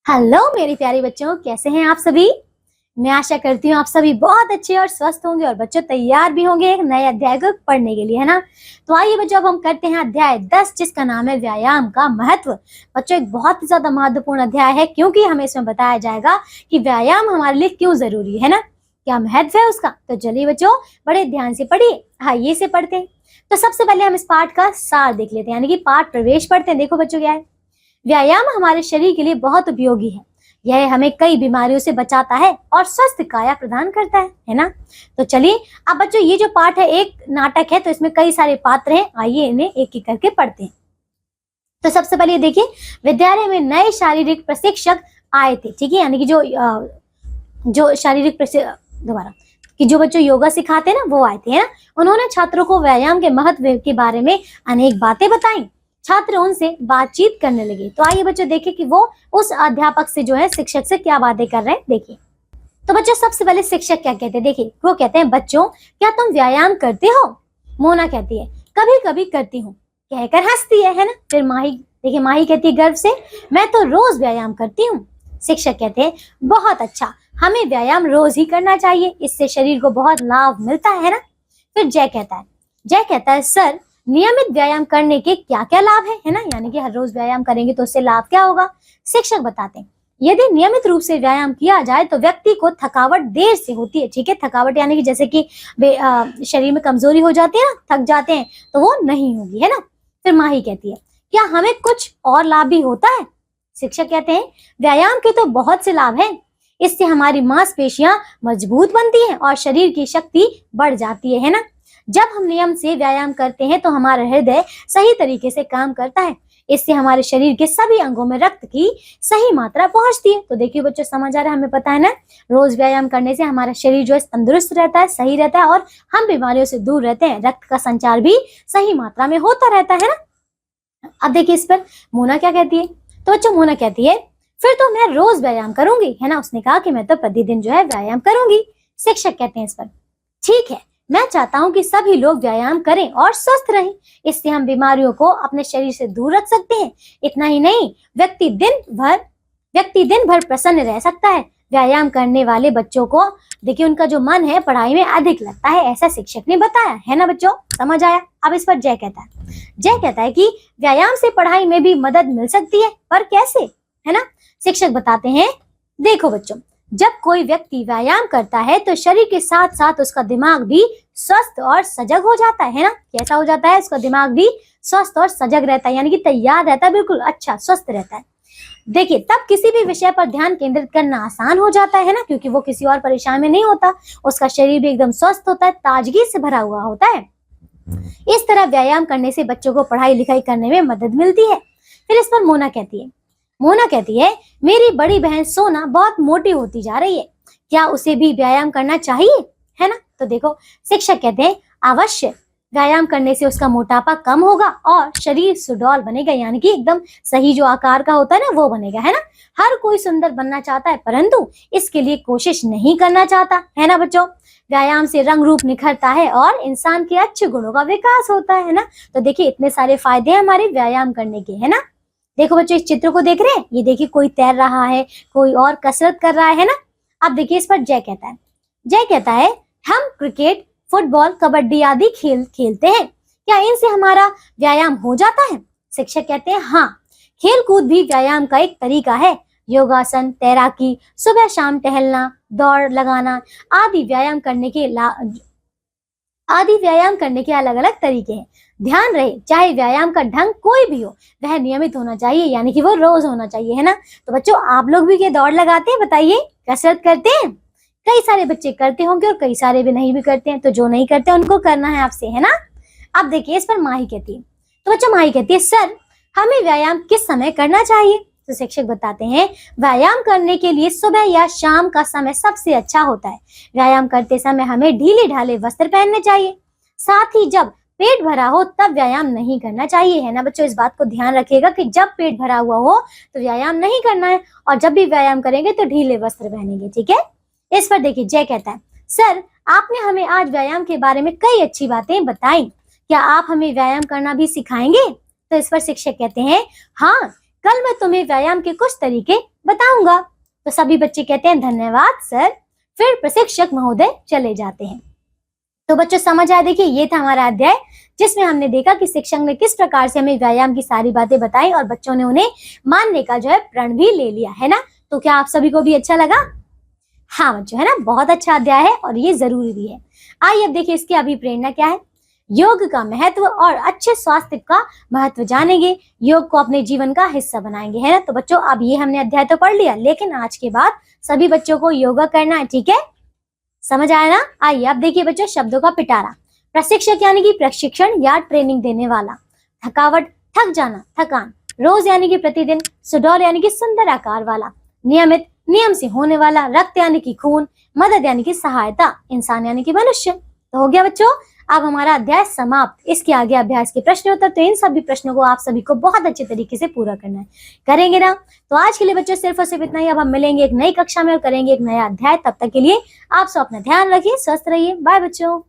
Hello मेरे प्यारे बच्चों, कैसे हैं आप सभी। मैं आशा करती हूँ आप सभी बहुत अच्छे और स्वस्थ होंगे और बच्चों तैयार भी होंगे एक नए अध्याय को पढ़ने के लिए, है ना। तो आइए बच्चों, अब हम करते हैं अध्याय 10 जिसका नाम है व्यायाम का महत्व। बच्चों एक बहुत ही ज्यादा महत्वपूर्ण अध्याय है क्योंकि हमें इसमें बताया जाएगा कि व्यायाम हमारे लिए क्यों जरूरी है ना, क्या महत्व है उसका। तो चलिए बच्चों बड़े ध्यान से पढ़िए। आइए से पढ़ते हैं। तो सबसे पहले हम इस पाठ का सार देख लेते हैं, यानी कि पाठ प्रवेश पढ़ते हैं। देखो बच्चों क्या है, व्यायाम हमारे शरीर के लिए बहुत उपयोगी है। यह हमें कई बीमारियों से बचाता है और स्वस्थ काया प्रदान करता है ना। तो चलिए अब बच्चों, ये जो पाठ है एक नाटक है, तो इसमें कई सारे पात्र हैं। आइए इन्हें एक एक करके पढ़ते हैं। तो सबसे पहले देखिए, विद्यालय में नए शारीरिक प्रशिक्षक आए थे, ठीक है, यानी कि जो शारीरिक दोबारा कि जो बच्चों योगा सिखाते हैं ना, वो आए थे, है ना। उन्होंने छात्रों को व्यायाम के महत्व के बारे में अनेक बातें बताई। छात्र उनसे बातचीत करने लगे। तो आइए बच्चों देखें कि वो उस अध्यापक से जो है शिक्षक से क्या बातें कर रहे हैं। देखिए तो बच्चों सबसे पहले शिक्षक क्या कहते हैं, देखिए वो कहते हैं, बच्चों क्या तुम व्यायाम करते हो। मोना कहती है, कभी कभी करती हूँ, कहकर हंसती है ना। फिर माही, देखिए माही कहती है गर्व से, मैं तो रोज व्यायाम करती हूँ। शिक्षक कहते हैं, बहुत अच्छा, हमें व्यायाम रोज ही करना चाहिए, इससे शरीर को बहुत लाभ मिलता है ना। फिर जय कहता है, सर नियमित व्यायाम करने के क्या क्या लाभ है ना, यानी कि हर रोज व्यायाम करेंगे तो उससे लाभ क्या होगा। शिक्षक बताते हैं, यदि नियमित रूप से व्यायाम किया जाए तो व्यक्ति को थकावट देर से होती है, ठीक है। थकावट यानी कि जैसे कि शरीर में कमजोरी हो जाती है ना, थक जाते हैं, तो वो नहीं होगी, है ना। फिर माही कहती है, क्या हमें कुछ और लाभ भी होता है। शिक्षक कहते हैं, व्यायाम के तो बहुत से लाभ हैं, इससे हमारी मांसपेशियां मजबूत बनती हैं और शरीर की शक्ति बढ़ जाती है ना। जब हम नियम से व्यायाम करते हैं तो हमारा हृदय सही तरीके से काम करता है, इससे हमारे शरीर के सभी अंगों में रक्त की सही मात्रा पहुंचती है। तो देखिए बच्चों समझ आ रहा है, हमें पता है ना, रोज व्यायाम करने से हमारा शरीर जो है तंदुरुस्त रहता है, सही रहता है और हम बीमारियों से दूर रहते हैं, रक्त का संचार भी सही मात्रा में होता रहता है ना। अब देखिए इस पर मोना क्या कहती है। तो बच्चों मोना कहती है, फिर तो मैं रोज व्यायाम करूंगी, है ना। उसने कहा कि मैं तो प्रतिदिन जो है व्यायाम करूंगी। शिक्षक कहते हैं इस पर, ठीक है, मैं चाहता हूं कि सभी लोग व्यायाम करें और स्वस्थ रहें, इससे हम बीमारियों को अपने शरीर से दूर रख सकते हैं। इतना ही नहीं, व्यक्ति दिन भर प्रसन्न रह सकता है। व्यायाम करने वाले बच्चों को देखिए उनका जो मन है पढ़ाई में अधिक लगता है, ऐसा शिक्षक ने बताया, है ना बच्चों, समझ आया। अब इस पर जय कहता है कि व्यायाम से पढ़ाई में भी मदद मिल सकती है, पर कैसे, है ना। शिक्षक बताते हैं, देखो बच्चों, जब कोई व्यक्ति व्यायाम करता है तो शरीर के साथ साथ उसका दिमाग भी स्वस्थ और सजग हो जाता है ना। कैसा हो जाता है, उसका दिमाग भी स्वस्थ और सजग रहता है, यानी कि तैयार रहता है, बिल्कुल अच्छा स्वस्थ रहता है। देखिए तब किसी भी विषय पर ध्यान केंद्रित करना आसान हो जाता है ना, क्योंकि वो किसी और परेशानी में नहीं होता, उसका शरीर भी एकदम स्वस्थ होता है, ताजगी से भरा हुआ होता है। इस तरह व्यायाम करने से बच्चों को पढ़ाई लिखाई करने में मदद मिलती है। फिर इस पर मोना कहती है, मेरी बड़ी बहन सोना बहुत मोटी होती जा रही है, क्या उसे भी व्यायाम करना चाहिए, है ना। तो देखो शिक्षक कहते हैं, अवश्य, व्यायाम करने से उसका मोटापा कम होगा और शरीर सुडौल बनेगा, यानी कि एकदम सही जो आकार का होता है ना वो बनेगा, है ना। हर कोई सुंदर बनना चाहता है परंतु इसके लिए कोशिश नहीं करना चाहता, है ना बच्चों। व्यायाम से रंग रूप निखरता है और इंसान के अच्छे गुणों का विकास होता है ना। तो देखिए इतने सारे फायदे हैं हमारे व्यायाम करने के, है ना। देखो बच्चों इस चित्र को देख रहे हैं, ये देखिए कोई तैर रहा है, कोई और कसरत कर रहा है ना। अब देखिए इस पर जय कहता है, हम क्रिकेट, फुटबॉल, कबड्डी आदि खेलते हैं, क्या इनसे हमारा व्यायाम हो जाता है। शिक्षक कहते हैं, हाँ, खेल कूद भी व्यायाम का एक तरीका है। योगासन, तैराकी, सुबह शाम टहलना, दौड़ लगाना आदि व्यायाम करने के अलग अलग तरीके हैं। ध्यान रहे, चाहे व्यायाम का ढंग कोई भी हो, वह नियमित होना चाहिए, यानी कि वो रोज होना चाहिए, है ना। तो बच्चों आप लोग भी ये दौड़ लगाते हैं, बताइए, कसरत करते हैं। कई सारे बच्चे करते होंगे और कई सारे भी नहीं भी करते हैं, तो जो नहीं करते उनको करना है आपसे, है ना। अब देखिए इस पर माही कहती है, तो बच्चों माही कहती है, सर हमें व्यायाम किस समय करना चाहिए। तो शिक्षक बताते हैं, व्यायाम करने के लिए सुबह या शाम का समय सबसे अच्छा होता है। व्यायाम करते समय हमें ढीले ढाले वस्त्र पहनने चाहिए, साथ ही जब पेट भरा हो तब व्यायाम नहीं करना चाहिए, है ना बच्चों। इस बात को ध्यान रखिएगा कि जब पेट भरा हुआ हो तो व्यायाम नहीं करना है, और जब भी व्यायाम करेंगे तो ढीले वस्त्र पहनेंगे, ठीक है। इस पर देखिए जय कहता है, सर आपने हमें आज व्यायाम के बारे में कई अच्छी बातें बताई, क्या आप हमें व्यायाम करना भी सिखाएंगे। तो इस पर शिक्षक कहते हैं, हाँ, कल मैं तुम्हें व्यायाम के कुछ तरीके बताऊंगा। तो सभी बच्चे कहते हैं धन्यवाद सर। फिर प्रशिक्षक महोदय चले जाते हैं। तो बच्चों समझ आया। देखिए ये था हमारा अध्याय जिसमें हमने देखा कि शिक्षक ने किस प्रकार से हमें व्यायाम की सारी बातें बताई और बच्चों ने उन्हें मानने का जो है प्रण भी ले लिया, है ना। तो क्या आप सभी को भी अच्छा लगा? हाँ बच्चों, है ना, बहुत अच्छा अध्याय है और ये जरूरी भी है। आइए अब देखिए इसकी अभिप्रेरणा क्या है। योग का महत्व और अच्छे स्वास्थ्य का महत्व जानेंगे, योग को अपने जीवन का हिस्सा बनाएंगे, है ना। तो बच्चों अब ये हमने अध्याय तो पढ़ लिया, लेकिन आज के बाद सभी बच्चों को योगा करना है, ठीक है, समझ आया ना। आइए अब देखिए बच्चों शब्दों का पिटारा। प्रशिक्षक यानी कि प्रशिक्षण या ट्रेनिंग देने वाला। थकावट, थक जाना, थकान। रोज यानी कि प्रतिदिन। सुडौल यानी कि सुंदर आकार वाला। नियमित, नियम से होने वाला। रक्त यानी कि खून। मदद यानी कि सहायता। इंसान यानी कि मनुष्य। तो हो गया बच्चों, अब हमारा अध्याय समाप्त। इसके आगे अभ्यास के प्रश्न उत्तर, तो इन सभी प्रश्नों को आप सभी को बहुत अच्छे तरीके से पूरा करना है, करेंगे ना। तो आज के लिए बच्चों सिर्फ और सिर्फ इतना ही। अब हम मिलेंगे एक नई कक्षा में और करेंगे एक नया अध्याय। तब तक के लिए आप सब अपना ध्यान रखिए, स्वस्थ रहिए। बाय बच्चों।